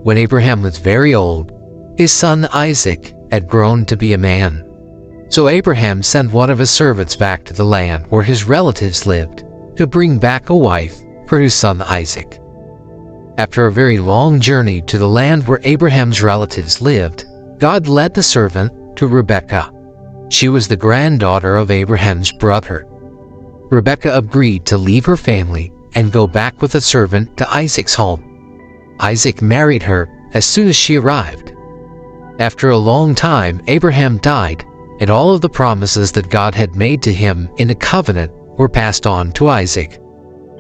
When Abraham was very old, his son Isaac had grown to be a man. So Abraham sent one of his servants back to the land where his relatives lived to bring back a wife for his son Isaac. After a very long journey to the land where Abraham's relatives lived, God led the servant to Rebekah. She was the granddaughter of Abraham's brother. Rebekah agreed to leave her family and go back with the servant to Isaac's home. Isaac married her as soon as she arrived. After a long time, Abraham died, and all of the promises that God had made to him in a covenant were passed on to Isaac.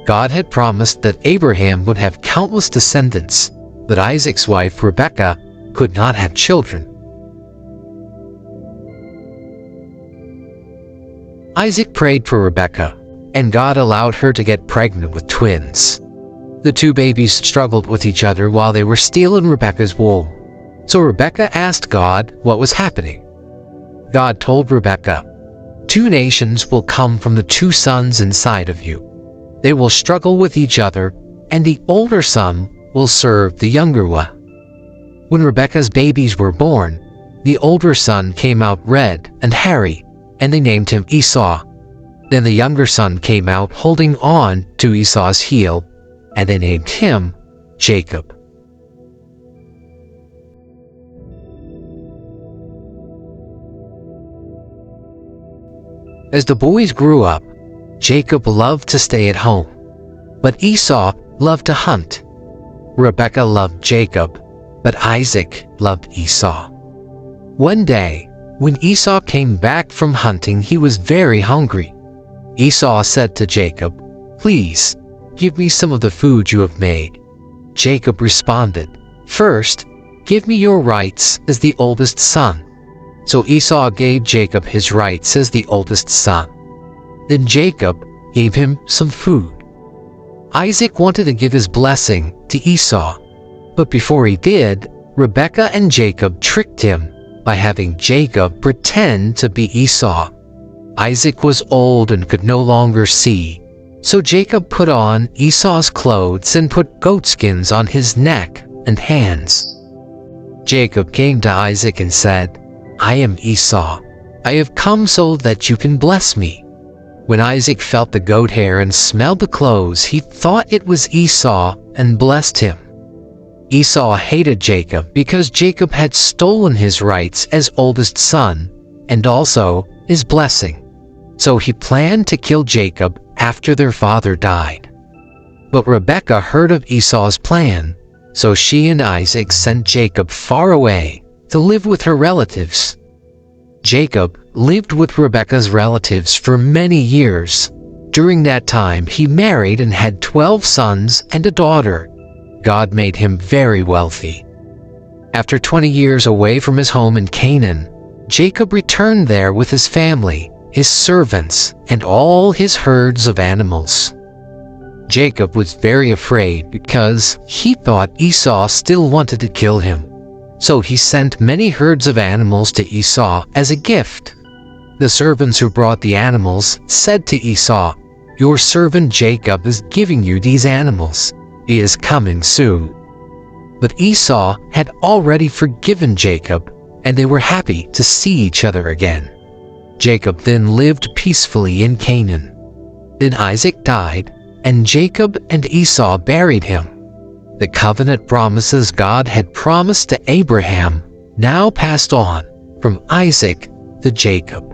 God had promised that Abraham would have countless descendants, but Isaac's wife Rebekah could not have children. Isaac prayed for Rebekah, and God allowed her to get pregnant with twins. The two babies struggled with each other while they were still in Rebekah's womb. So Rebekah asked God what was happening. God told Rebekah, "Two nations will come from the two sons inside of you. They will struggle with each other, and the older son will serve the younger one." When Rebekah's babies were born, the older son came out red and hairy, and they named him Esau. Then the younger son came out holding on to Esau's heel, and they named him Jacob. As the boys grew up, Jacob loved to stay at home, but Esau loved to hunt. Rebekah loved Jacob, but Isaac loved Esau. One day, when Esau came back from hunting, he was very hungry. Esau said to Jacob, "Please, give me some of the food you have made." Jacob responded, "First, give me your rights as the oldest son." So Esau gave Jacob his rights as the oldest son. Then Jacob gave him some food. Isaac wanted to give his blessing to Esau, but before he did, Rebekah and Jacob tricked him by having Jacob pretend to be Esau. Isaac was old and could no longer see, so Jacob put on Esau's clothes and put goatskins on his neck and hands. Jacob came to Isaac and said, "I am Esau. I have come so that you can bless me." When Isaac felt the goat hair and smelled the clothes, he thought it was Esau and blessed him. Esau hated Jacob because Jacob had stolen his rights as oldest son and also his blessing. So he planned to kill Jacob after their father died. But Rebekah heard of Esau's plan, so she and Isaac sent Jacob far away to live with her relatives. Jacob lived with Rebekah's relatives for many years. During that time, he married and had 12 sons and a daughter. God made him very wealthy. After 20 years away from his home in Canaan, Jacob returned there with his family, his servants, and all his herds of animals. Jacob was very afraid because he thought Esau still wanted to kill him. So he sent many herds of animals to Esau as a gift. The servants who brought the animals said to Esau, "Your servant Jacob is giving you these animals. He is coming soon." But Esau had already forgiven Jacob, and they were happy to see each other again. Jacob then lived peacefully in Canaan. Then Isaac died, and Jacob and Esau buried him. The covenant promises God had promised to Abraham now passed on from Isaac to Jacob.